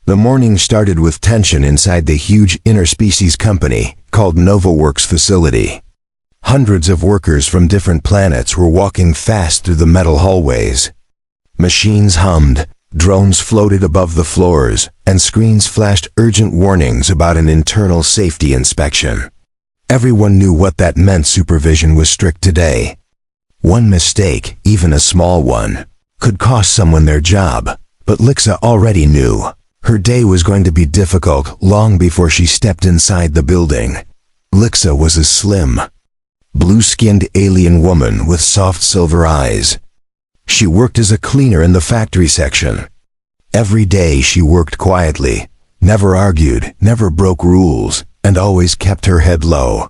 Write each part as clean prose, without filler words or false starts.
The morning started with tension inside the huge interspecies company called NovaWorks facility. Hundreds of workers from different planets were walking fast through the metal hallways. Machines hummed, drones floated above the floors, and screens flashed urgent warnings about an internal safety inspection. Everyone knew what that meant. Supervision was strict today. One mistake, even a small one, could cost someone their job, but Lixa already knew. Her day was going to be difficult long before she stepped inside the building. Lixa was a slim, blue-skinned alien woman with soft silver eyes. She worked as a cleaner in the factory section. Every day she worked quietly, never argued, never broke rules, and always kept her head low.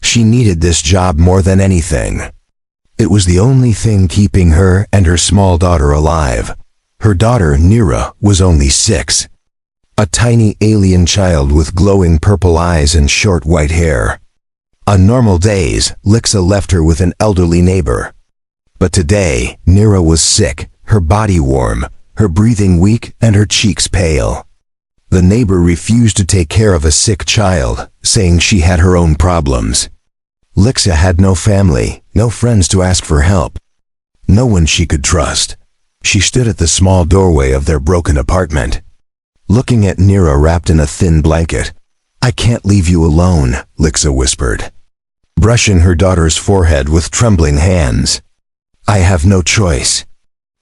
She needed this job more than anything. It was the only thing keeping her and her small daughter alive. Her daughter, Nira, was only 6. A tiny alien child with glowing purple eyes and short white hair. On normal days, Lixa left her with an elderly neighbor. But today, Nira was sick, her body warm, her breathing weak, and her cheeks pale. The neighbor refused to take care of a sick child, saying she had her own problems. Lixa had no family, no friends to ask for help. No one she could trust. She stood at the small doorway of their broken apartment, looking at Nira wrapped in a thin blanket. "I can't leave you alone," Lixa whispered, brushing her daughter's forehead with trembling hands. "I have no choice."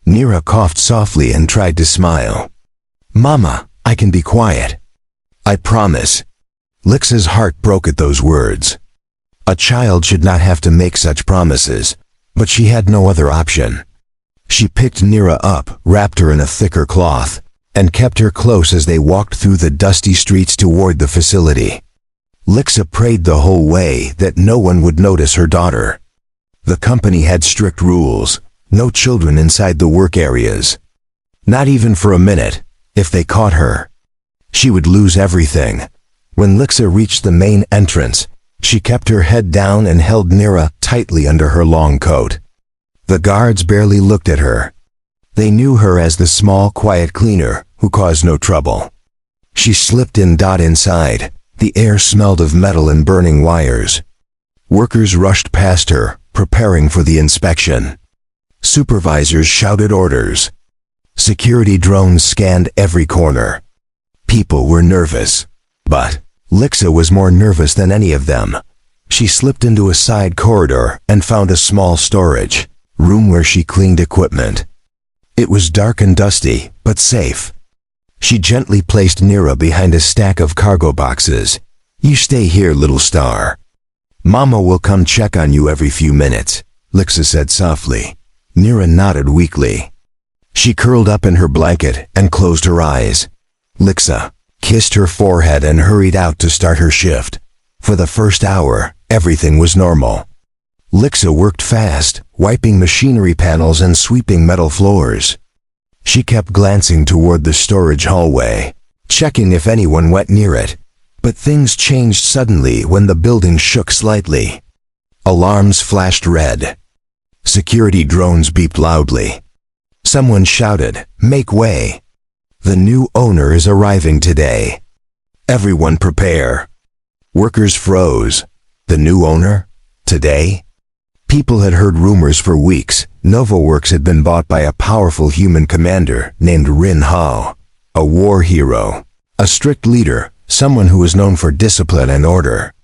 Nira coughed softly and tried to smile. "Mama, I can be quiet. I promise." Lixa's heart broke at those words. A child should not have to make such promises, but she had no other option. She picked Nira up, wrapped her in a thicker cloth, and kept her close as they walked through the dusty streets toward the facility. Lixa prayed the whole way that no one would notice her daughter. The company had strict rules, no children inside the work areas. Not even for a minute. If they caught her, she would lose everything. When Lixa reached the main entrance, she kept her head down and held Nira tightly under her long coat. The guards barely looked at her. They knew her as the small, quiet cleaner who caused no trouble. She slipped inside. The air smelled of metal and burning wires. Workers rushed past her, preparing for the inspection. Supervisors shouted orders. Security drones scanned every corner. People were nervous, but Lixa was more nervous than any of them. She slipped into a side corridor and found a small storage room where she cleaned equipment. It was dark and dusty, but safe. She gently placed Nira behind a stack of cargo boxes. "You stay here, little star. Mama will come check on you every few minutes," Lixa said softly. Nira nodded weakly. She curled up in her blanket and closed her eyes. Lixa kissed her forehead and hurried out to start her shift. For the first hour, everything was normal. Lixa worked fast, wiping machinery panels and sweeping metal floors. She kept glancing toward the storage hallway, checking if anyone went near it. But things changed suddenly when the building shook slightly. Alarms flashed red. Security drones beeped loudly. Someone shouted, "Make way! The new owner is arriving today. Everyone prepare." Workers froze. The new owner? Today? People had heard rumors for weeks. NovaWorks had been bought by a powerful human commander named Rin Hao, a war hero, a strict leader, someone who was known for discipline and order.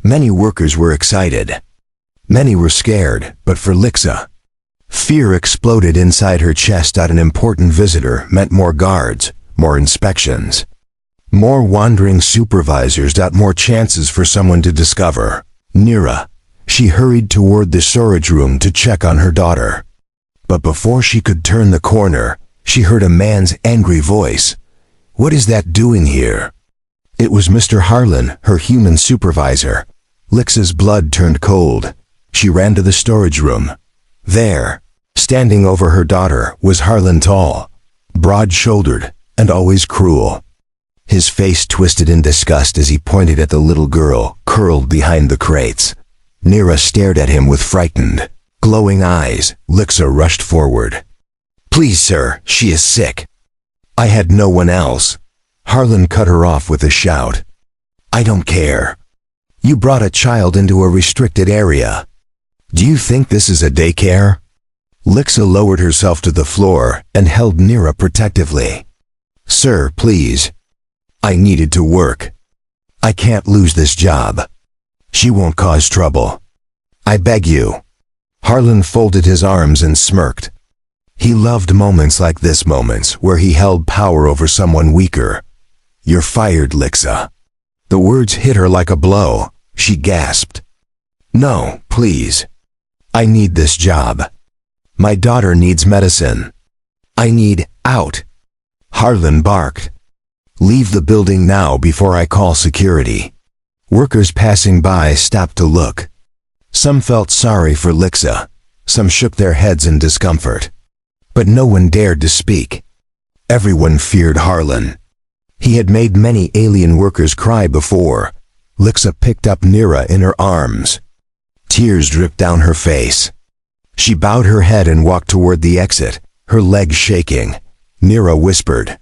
Many workers were excited. Many were scared, but for Lixa, fear exploded inside her chest. An important visitor meant more guards, more inspections, more wandering supervisors. More chances for someone to discover Nira. She hurried toward the storage room to check on her daughter. But before she could turn the corner, she heard a man's angry voice. "What is that doing here?" It was Mr. Harlan, her human supervisor. Lixa's blood turned cold. She ran to the storage room. There, standing over her daughter, was Harlan, tall, broad-shouldered, and always cruel. His face twisted in disgust as he pointed at the little girl curled behind the crates. Nira stared at him with frightened, glowing eyes. Lixa rushed forward. "Please, sir, she is sick." "I had no one else." Harlan cut her off with a shout. I don't care. You brought a child into a restricted area. Do you think this is a daycare? Lixa lowered herself to the floor and held Nira protectively. Sir, please. I needed to work. I can't lose this job. She won't cause trouble. I beg you. Harlan folded his arms and smirked. He loved moments like this, moments where he held power over someone weaker. You're fired, Lixa. The words hit her like a blow. She gasped. No, please. I need this job. My daughter needs medicine. I need out. Harlan barked. Leave the building now before I call security. Workers passing by stopped to look. Some felt sorry for Lixa. Some shook their heads in discomfort. But no one dared to speak. Everyone feared Harlan. He had made many alien workers cry before. Lixa picked up Nira in her arms. Tears dripped down her face. She bowed her head and walked toward the exit, her legs shaking. Nira whispered,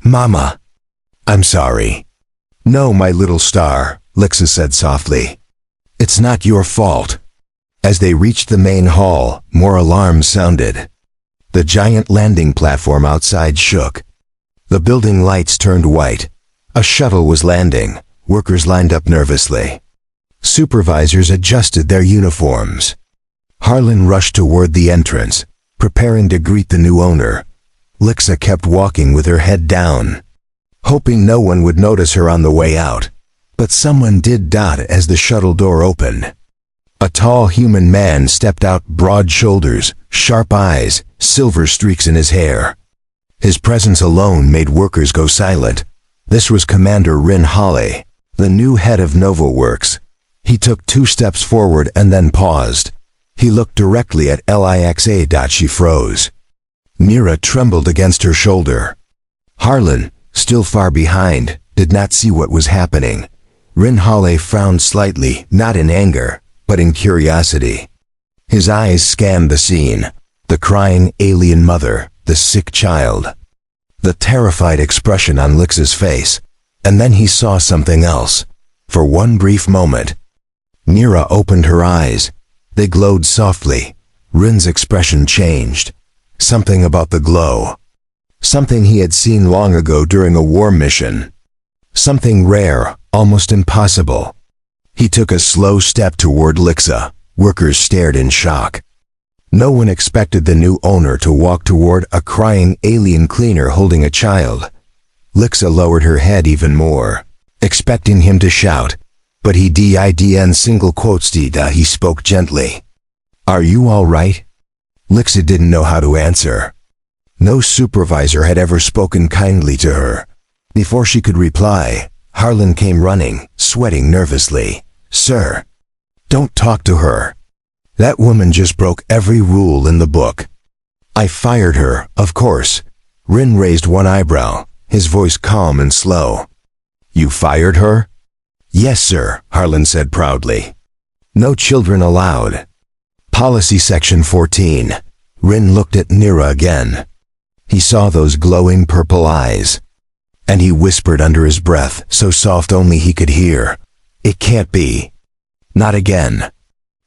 Mama. I'm sorry. No, my little star, Lixa said softly. It's not your fault. As they reached the main hall, more alarms sounded. The giant landing platform outside shook. The building lights turned white. A shuttle was landing. Workers lined up nervously. Supervisors adjusted their uniforms. Harlan rushed toward the entrance, preparing to greet the new owner. Lixa kept walking with her head down, hoping no one would notice her on the way out. But someone did. As the shuttle door opened. A tall human man stepped out, broad shoulders, sharp eyes, silver streaks in his hair. His presence alone made workers go silent. This was Commander Rin Hale, the new head of NovaWorks. He took 2 steps forward and then paused. He looked directly at Lixa. She froze. Nira trembled against her shoulder. Harlan, still far behind, did not see what was happening. Rin Hale frowned slightly, not in anger, but in curiosity. His eyes scanned the scene. The crying alien mother, the sick child. The terrified expression on Lixa's face. And then he saw something else. For one brief moment. Nira opened her eyes. They glowed softly. Rin's expression changed. Something about the glow. Something he had seen long ago during a war mission. Something rare, almost impossible. He took a slow step toward Lixa. Workers stared in shock. No one expected the new owner to walk toward a crying alien cleaner holding a child. Lixa lowered her head even more, expecting him to shout. But he didn't. Single quotes. He spoke gently. Are you all right? Lixa didn't know how to answer. No supervisor had ever spoken kindly to her. Before she could reply, Harlan came running, sweating nervously. Sir, don't talk to her. That woman just broke every rule in the book. I fired her, of course. Rin raised one eyebrow, his voice calm and slow. You fired her? Yes, sir, Harlan said proudly. No children allowed. Policy Section 14. Rin looked at Nira again. He saw those glowing purple eyes. And he whispered under his breath, so soft only he could hear. It can't be. Not again.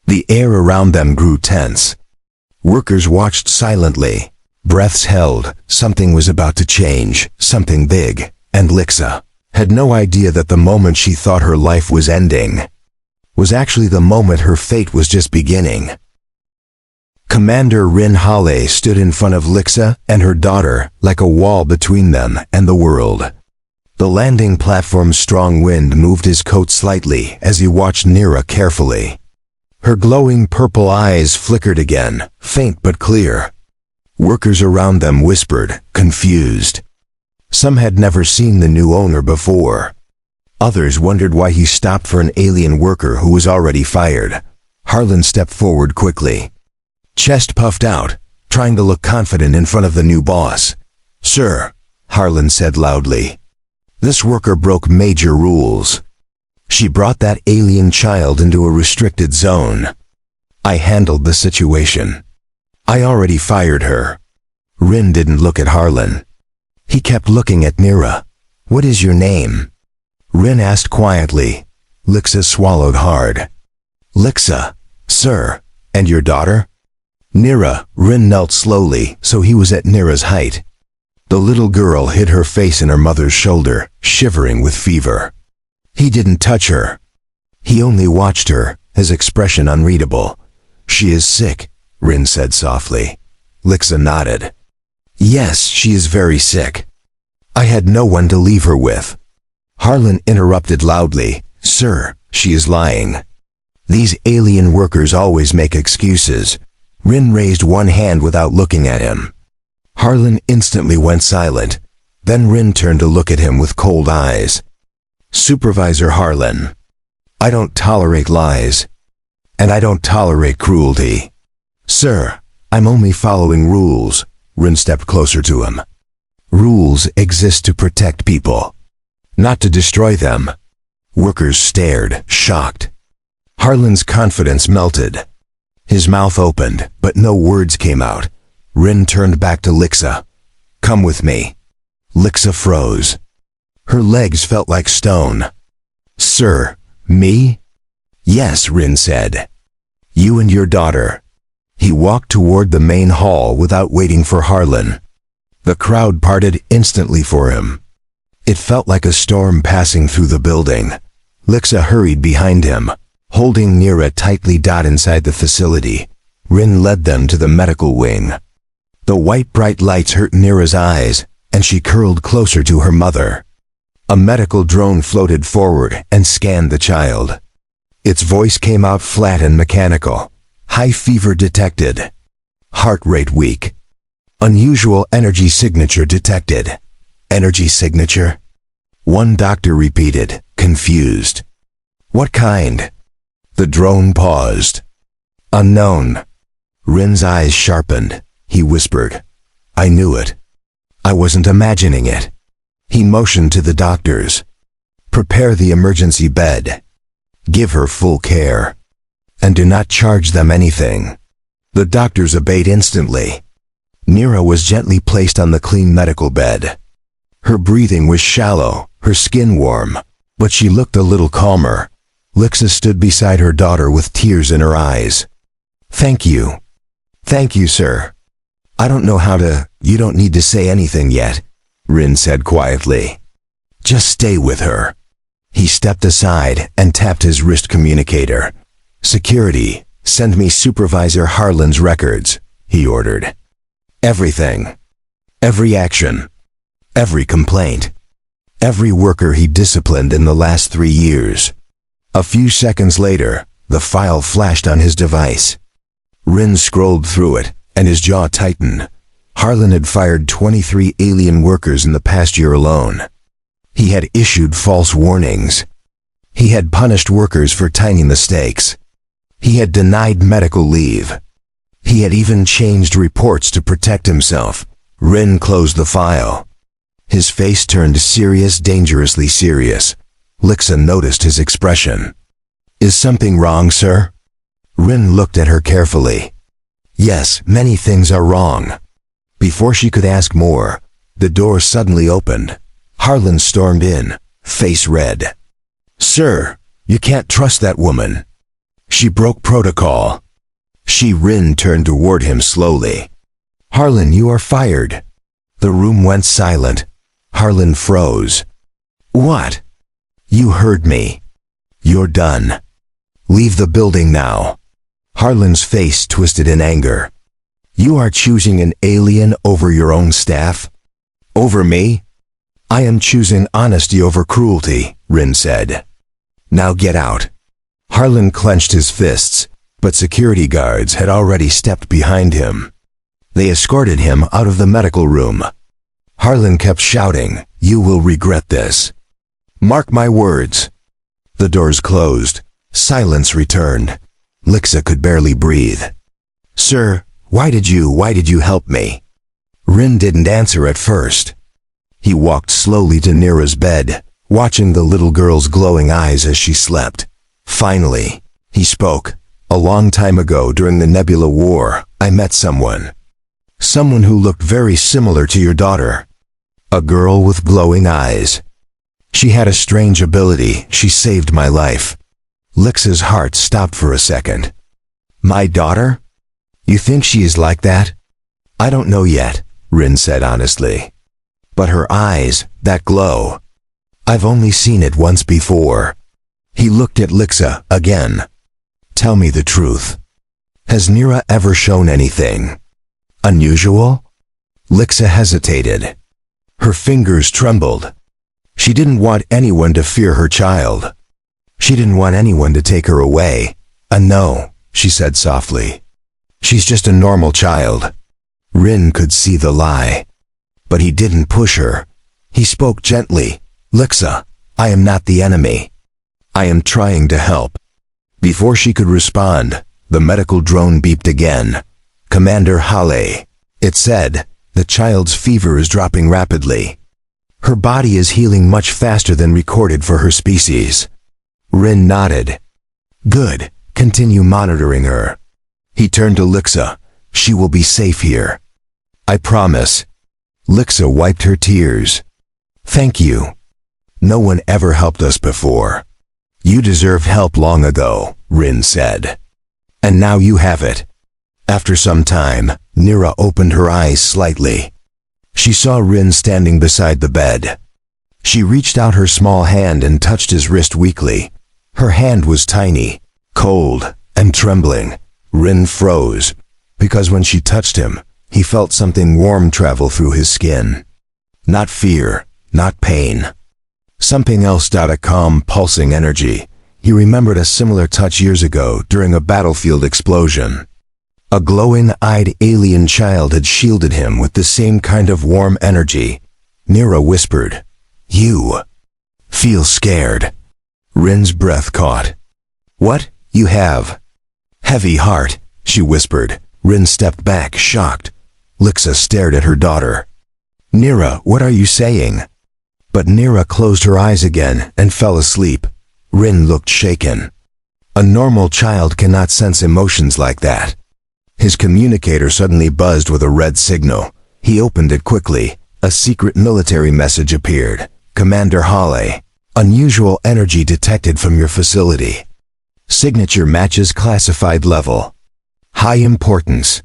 The air around them grew tense. Workers watched silently. Breaths held. Something was about to change, something big. And Lixa had no idea that the moment she thought her life was ending was actually the moment her fate was just beginning. Commander Rin Hale stood in front of Lixa and her daughter, like a wall between them and the world. The landing platform's strong wind moved his coat slightly as he watched Nira carefully. Her glowing purple eyes flickered again, faint but clear. Workers around them whispered, confused. Some had never seen the new owner before. Others wondered why he stopped for an alien worker who was already fired. Harlan stepped forward quickly. Chest puffed out, trying to look confident in front of the new boss. Sir, Harlan said loudly. This worker broke major rules. She brought that alien child into a restricted zone. I handled the situation. I already fired her. Rin didn't look at Harlan. He kept looking at Nira. "What is your name?" Rin asked quietly. Lixa swallowed hard. "Lixa, sir. And your daughter?" "Nira." Rin knelt slowly, so he was at Nira's height. The little girl hid her face in her mother's shoulder, shivering with fever. He didn't touch her. He only watched her, his expression unreadable. "She is sick," Rin said softly. Lixa nodded. "Yes, she is very sick. I had no one to leave her with." Harlan interrupted loudly. "Sir, she is lying. These alien workers always make excuses." Rin raised one hand without looking at him. Harlan instantly went silent. Then Rin turned to look at him with cold eyes. "Supervisor Harlan, I don't tolerate lies. And I don't tolerate cruelty." "Sir, I'm only following rules." Rin stepped closer to him. "Rules exist to protect people, not to destroy them." Workers stared, shocked. Harlan's confidence melted. His mouth opened, but no words came out. Rin turned back to Lixa. "Come with me." Lixa froze. Her legs felt like stone. "Sir, me?" "Yes," Rin said. "You and your daughter." He walked toward the main hall without waiting for Harlan. The crowd parted instantly for him. It felt like a storm passing through the building. Lixa hurried behind him, holding Nira tightly inside the facility. Rin led them to the medical wing. The white bright lights hurt Nira's eyes, and she curled closer to her mother. A medical drone floated forward and scanned the child. Its voice came out flat and mechanical. "High fever detected. Heart rate weak. Unusual energy signature detected." "Energy signature?" One doctor repeated, confused. "What kind?" The drone paused. "Unknown." Rin's eyes sharpened. He whispered, "I knew it. I wasn't imagining it." He motioned to the doctors. "Prepare the emergency bed. Give her full care. And do not charge them anything." The doctors obeyed instantly. Nira was gently placed on the clean medical bed. Her breathing was shallow, her skin warm, but she looked a little calmer. Lixa stood beside her daughter with tears in her eyes. "Thank you. Thank you, sir. I don't know how to—" "You don't need to say anything yet," Rin said quietly. "Just stay with her." He stepped aside and tapped his wrist communicator. "Security, send me Supervisor Harlan's records," he ordered. "Everything. Every action. Every complaint. Every worker he disciplined in the last 3 years." A few seconds later, the file flashed on his device. Rin scrolled through it, and his jaw tightened. Harlan had fired 23 alien workers in the past year alone. He had issued false warnings. He had punished workers for tiny mistakes. He had denied medical leave. He had even changed reports to protect himself. Rin closed the file. His face turned serious, dangerously serious. Lixa noticed his expression. "Is something wrong, sir?" Rin looked at her carefully. "Yes, many things are wrong." Before she could ask more, the door suddenly opened. Harlan stormed in, face red. "Sir, you can't trust that woman. She broke protocol." Rin turned toward him slowly. "Harlan, you are fired." The room went silent. Harlan froze. "What?" "You heard me. You're done. Leave the building now." Harlan's face twisted in anger. "You are choosing an alien over your own staff? Over me?" "I am choosing honesty over cruelty," Rin said. "Now get out." Harlan clenched his fists, but security guards had already stepped behind him. They escorted him out of the medical room. Harlan kept shouting, "You will regret this. Mark my words." The doors closed. Silence returned. Lixa could barely breathe. "Sir, why did you help me?" Rin didn't answer at first. He walked slowly to Nira's bed, watching the little girl's glowing eyes as she slept. Finally, he spoke. "A long time ago during the Nebula War, I met someone. Someone who looked very similar to your daughter. A girl with glowing eyes. She had a strange ability. She saved my life. Lixa's heart stopped for a second. My daughter? You think she is like that? I don't know yet, Rin said honestly. But her eyes, that glow. I've only seen it once before. He looked at Lixa again. Tell me the truth. Has Nira ever shown anything unusual? Lixa hesitated. Her fingers trembled. She didn't want anyone to fear her child. She didn't want anyone to take her away. No, she said softly. She's just a normal child. Rin could see the lie. But he didn't push her. He spoke gently. Lixa, I am not the enemy. I am trying to help. Before she could respond, the medical drone beeped again. Commander Hale. It said, the child's fever is dropping rapidly. Her body is healing much faster than recorded for her species. Rin nodded. Good, continue monitoring her. He turned to Lixa. She will be safe here. I promise. Lixa wiped her tears. Thank you. No one ever helped us before. You deserved help long ago, Rin said. And now you have it. After some time, Nira opened her eyes slightly. She saw Rin standing beside the bed. She reached out her small hand and touched his wrist weakly. Her hand was tiny, cold, and trembling. Rin froze, because when she touched him, he felt something warm travel through his skin. Not fear, not pain. Something else. A calm, pulsing energy. He remembered a similar touch years ago during a battlefield explosion. A glowing-eyed alien child had shielded him with the same kind of warm energy. Nira whispered, You feel scared. Rin's breath caught. What? You have? Heavy heart, she whispered. Rin stepped back, shocked. Lixa stared at her daughter. Nira, what are you saying? But Nira closed her eyes again and fell asleep. Rin looked shaken. A normal child cannot sense emotions like that. His communicator suddenly buzzed with a red signal. He opened it quickly. A secret military message appeared. Commander Hale. Unusual energy detected from your facility. Signature matches classified level. High importance.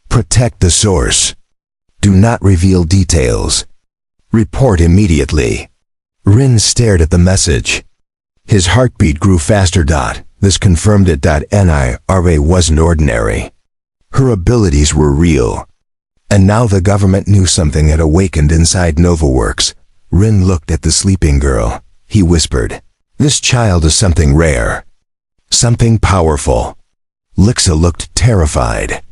Protect the source. Do not reveal details. Report immediately. Rin stared at the message. His heartbeat grew faster. This confirmed it. Nira wasn't ordinary. Her abilities were real. And now the government knew something had awakened inside NovaWorks. Rin looked at the sleeping girl. He whispered, This child is something rare. Something powerful. Lixa looked terrified.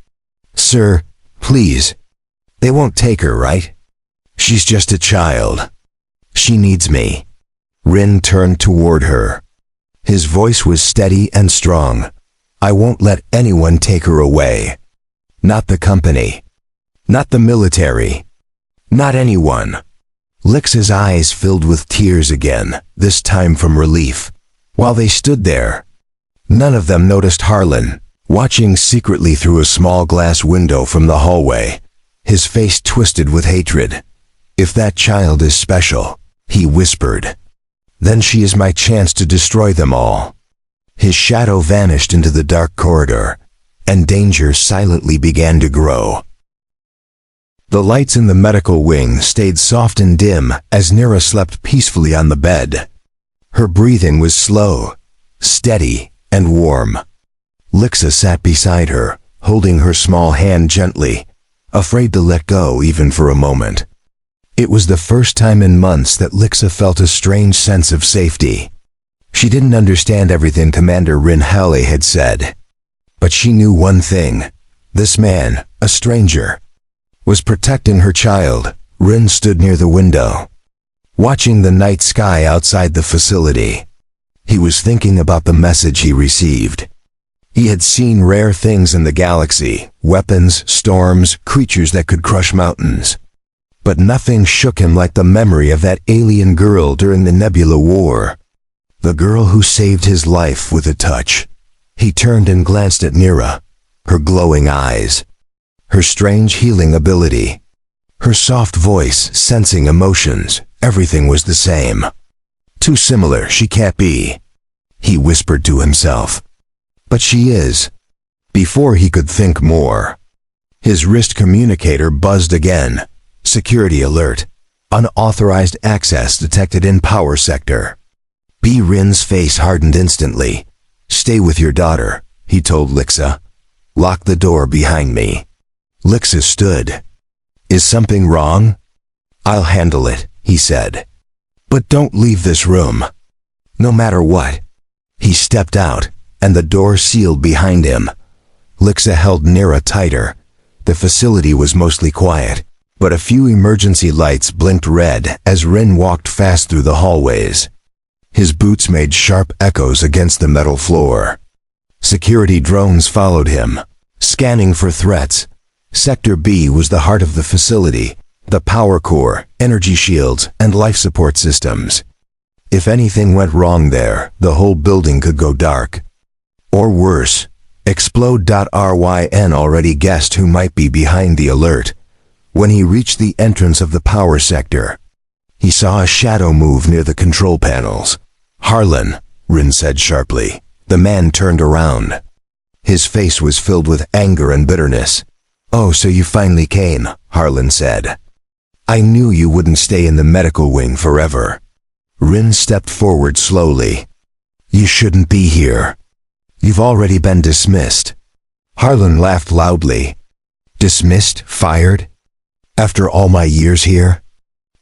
Sir, please. They won't take her, right? She's just a child. She needs me. Rin turned toward her. His voice was steady and strong. I won't let anyone take her away. Not the company. Not the military. Not anyone. Lixa's eyes filled with tears again, this time from relief. While they stood there, none of them noticed Harlan, watching secretly through a small glass window from the hallway, his face twisted with hatred. If that child is special, he whispered, then she is my chance to destroy them all. His shadow vanished into the dark corridor, and danger silently began to grow. The lights in the medical wing stayed soft and dim as Nira slept peacefully on the bed. Her breathing was slow, steady, and warm. Lixa sat beside her, holding her small hand gently, afraid to let go even for a moment. It was the first time in months that Lixa felt a strange sense of safety. She didn't understand everything Commander Rin Hale had said. But she knew one thing. This man, a stranger, was protecting her child. Rin stood near the window, watching the night sky outside the facility. He was thinking about the message he received. He had seen rare things in the galaxy, weapons, storms, creatures that could crush mountains. But nothing shook him like the memory of that alien girl during the Nebula War. The girl who saved his life with a touch. He turned and glanced at Nira, her glowing eyes, her strange healing ability, her soft voice sensing emotions. Everything was the same. Too similar, she can't be, he whispered to himself. But she is. Before he could think more, his wrist communicator buzzed again. Security alert. Unauthorized access detected in power sector. Rin's face hardened instantly. Stay with your daughter, he told Lixa. Lock the door behind me. Lixa stood. Is something wrong? I'll handle it, he said. But don't leave this room. No matter what. He stepped out, and the door sealed behind him. Lixa held Nira tighter. The facility was mostly quiet, but a few emergency lights blinked red as Rin walked fast through the hallways. His boots made sharp echoes against the metal floor. Security drones followed him, scanning for threats. Sector B was the heart of the facility, the power core, energy shields, and life support systems. If anything went wrong there, the whole building could go dark. Or worse, explode. Ryn already guessed who might be behind the alert. When he reached the entrance of the power sector, he saw a shadow move near the control panels. Harlan, Rin said sharply. The man turned around. His face was filled with anger and bitterness. Oh, so you finally came, Harlan said. I knew you wouldn't stay in the medical wing forever. Rin stepped forward slowly. You shouldn't be here. You've already been dismissed. Harlan laughed loudly. Dismissed? Fired? After all my years here?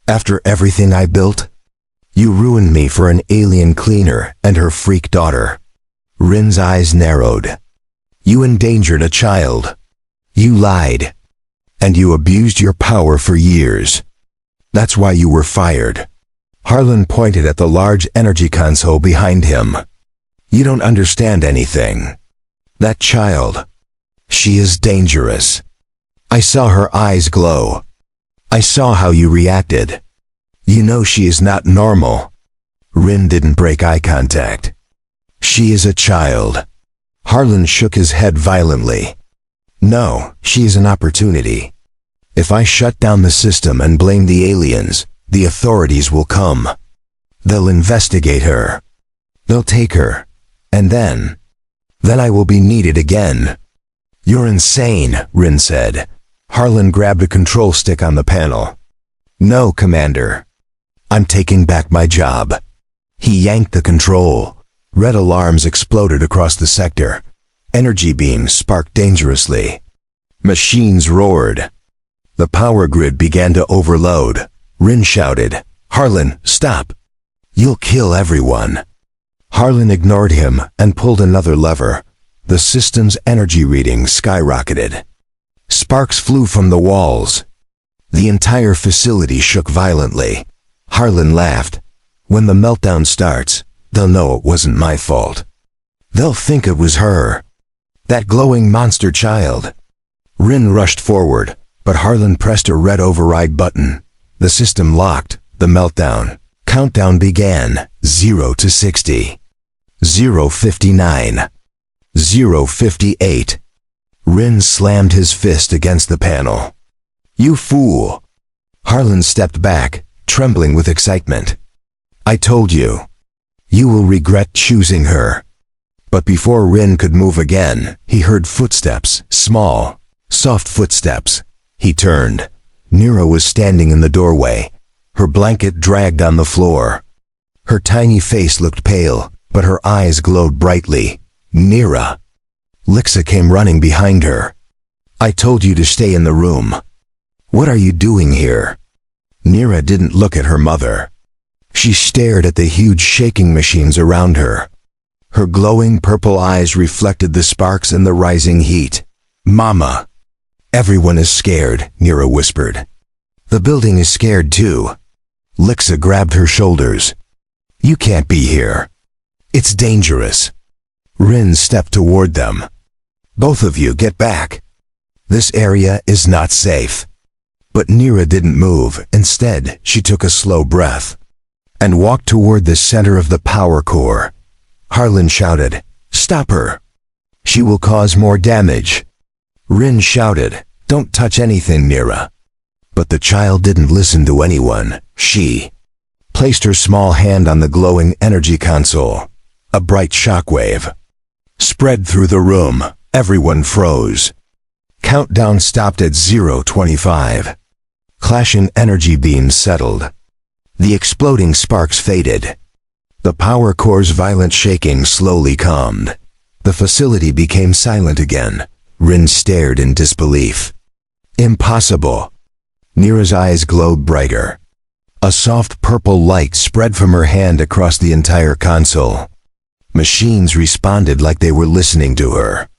After everything I built? You ruined me for an alien cleaner and her freak daughter. Rin's eyes narrowed. You endangered a child. You lied. And you abused your power for years. That's why you were fired. Harlan pointed at the large energy console behind him. You don't understand anything. That child. She is dangerous. I saw her eyes glow. I saw how you reacted. You know she is not normal. Rin didn't break eye contact. She is a child. Harlan shook his head violently. No, she is an opportunity. If I shut down the system and blame the aliens, the authorities will come. They'll investigate her. They'll take her. And then I will be needed again. You're insane, Rin said. Harlan grabbed a control stick on the panel. No, Commander. I'm taking back my job. He yanked the control. Red alarms exploded across the sector. Energy beams sparked dangerously. Machines roared. The power grid began to overload. Rin shouted, Harlan, stop. You'll kill everyone. Harlan ignored him and pulled another lever. The system's energy readings skyrocketed. Sparks flew from the walls. The entire facility shook violently. Harlan laughed. When the meltdown starts, they'll know it wasn't my fault. They'll think it was her. That glowing monster child. Rin rushed forward, but Harlan pressed a red override button. The system locked. The meltdown. Countdown began. 0 to 60. 0:59. 0:58. Rin slammed his fist against the panel. You fool! Harlan stepped back, trembling with excitement. I told you. You will regret choosing her. But before Rin could move again, he heard footsteps, small, soft footsteps. He turned. Nira was standing in the doorway. Her blanket dragged on the floor. Her tiny face looked pale, but her eyes glowed brightly. Nira. Lixa came running behind her. I told you to stay in the room. What are you doing here? Nira didn't look at her mother. She stared at the huge shaking machines around her. Her glowing purple eyes reflected the sparks and the rising heat. Mama. Everyone is scared, Nira whispered. The building is scared too. Lixa grabbed her shoulders. You can't be here. It's dangerous. Rin stepped toward them. Both of you get back. This area is not safe. But Nira didn't move. Instead, she took a slow breath and walked toward the center of the power core. Harlan shouted, Stop her. She will cause more damage. Rin shouted, Don't touch anything, Nira. But the child didn't listen to anyone. She placed her small hand on the glowing energy console. A bright shockwave spread through the room. Everyone froze. Countdown stopped at 0:25. Clashing energy beams settled. The exploding sparks faded. The power core's violent shaking slowly calmed. The facility became silent again. Rin stared in disbelief. Impossible. Nira's eyes glowed brighter. A soft purple light spread from her hand across the entire console. Machines responded like they were listening to her.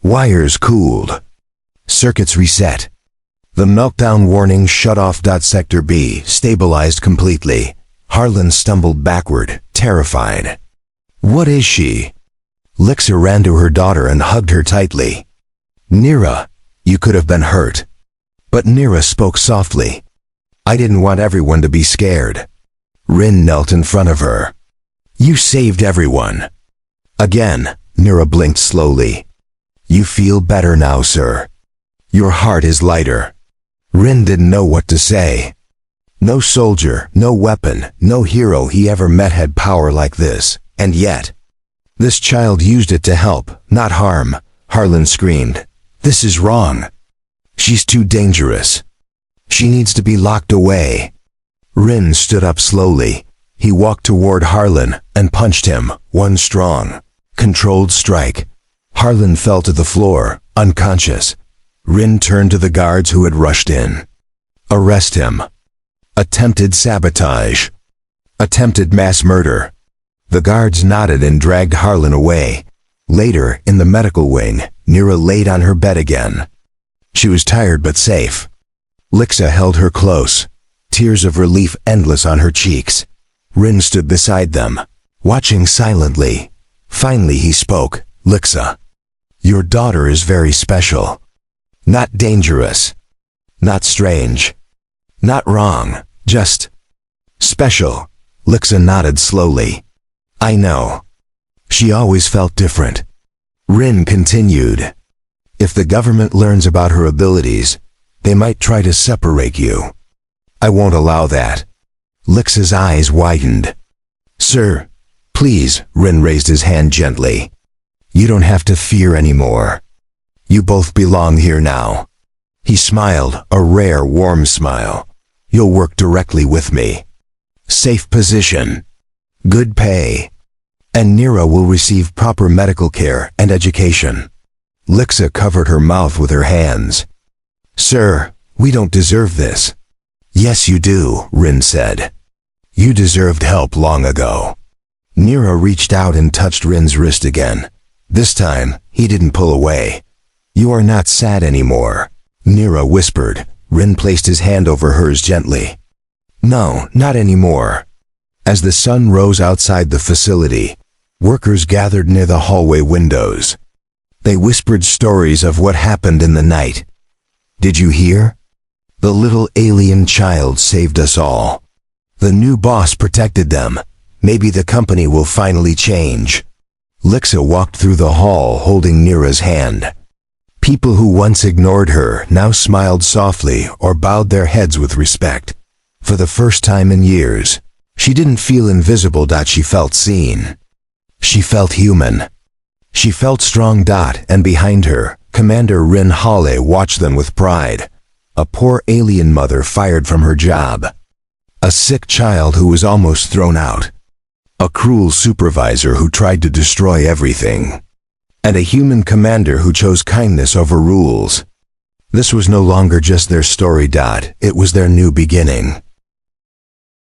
Wires cooled. Circuits reset. The meltdown warning shut off. Sector B stabilized completely. Harlan stumbled backward, terrified. What is she? Lixa ran to her daughter and hugged her tightly. Nira, you could have been hurt. But Nira spoke softly. I didn't want everyone to be scared. Rin knelt in front of her. You saved everyone. Again, Nira blinked slowly. You feel better now, sir. Your heart is lighter. Rin didn't know what to say. No soldier, no weapon, no hero he ever met had power like this, and yet, this child used it to help, not harm. Harlan screamed. This is wrong. She's too dangerous. She needs to be locked away. Rin stood up slowly. He walked toward Harlan and punched him, one strong, controlled strike. Harlan fell to the floor, unconscious. Rin turned to the guards who had rushed in. Arrest him. Attempted sabotage. Attempted mass murder. The guards nodded and dragged Harlan away. Later, in the medical wing, Nira laid on her bed again. She was tired but safe. Lixa held her close, tears of relief endless on her cheeks. Rin stood beside them, watching silently. Finally he spoke. Lixa, your daughter is very special. Not dangerous. Not strange. Not wrong. Just special. Lixa nodded slowly. I know. She always felt different. Rin continued. If the government learns about her abilities, they might try to separate you. I won't allow that. Lixa's eyes widened. Sir, please, Rin raised his hand gently. You don't have to fear anymore. You both belong here now. He smiled, a rare, warm smile. You'll work directly with me. Safe position. Good pay. And Nira will receive proper medical care and education. Lixa covered her mouth with her hands. Sir, we don't deserve this. Yes, you do, Rin said. You deserved help long ago. Nira reached out and touched Rin's wrist again. This time, he didn't pull away. You are not sad anymore, Nira whispered. Rin placed his hand over hers gently. No, not anymore. As the sun rose outside the facility, workers gathered near the hallway windows. They whispered stories of what happened in the night. Did you hear? The little alien child saved us all. The new boss protected them. Maybe the company will finally change. Lixa walked through the hall holding Nira's hand. People who once ignored her now smiled softly or bowed their heads with respect. For the first time in years, she didn't feel invisible. She felt seen. She felt human. She felt strong. And behind her, Commander Rin Hale watched them with pride. A poor alien mother fired from her job. A sick child who was almost thrown out. A cruel supervisor who tried to destroy everything. And a human commander who chose kindness over rules. This was no longer just their story. It was their new beginning.